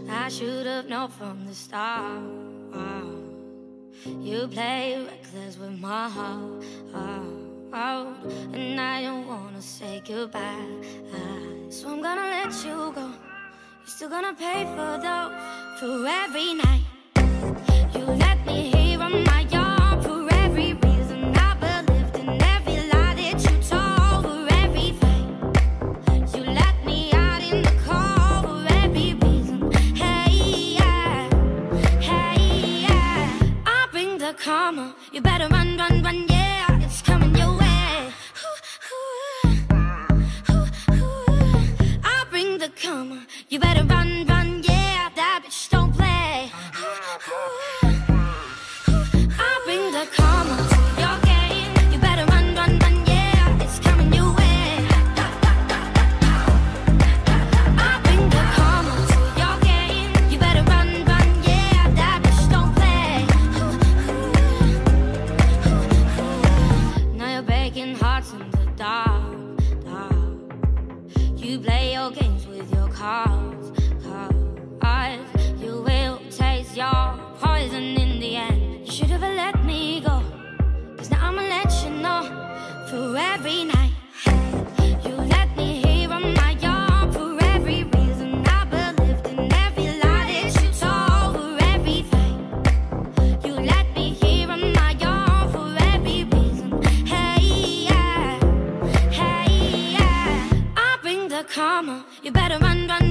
I should have known from the start. You play reckless with my heart, and I don't wanna say goodbye. So I'm gonna let you go. You're still gonna pay for every night. You let me hear on my arm for every reason I believed in, every lie that you told, for every fight. You let me out in the cold for every reason. Hey, yeah, hey, yeah. I'll bring the karma. You better run, run, run, yeah. It's coming your way. I'll bring the karma. You better run, run, yeah. That bitch don't play. I'll bring the karma to your game. You better run, run, run, yeah. It's coming your way. I'll bring the karma to your game. You better run, run, yeah. That bitch don't play. Now you're breaking hearts in the dark, dark. You play your games with your cards, cards. You will taste your poison in the end. You should have let me go, 'cause now I'ma let you know. For every night you let me hear on my arm, for every reason I believed in, every lie that you told, for every fight. You let me hear on my arm for every reason. Hey, yeah, hey, yeah. I'll bring the karma. You better run, run,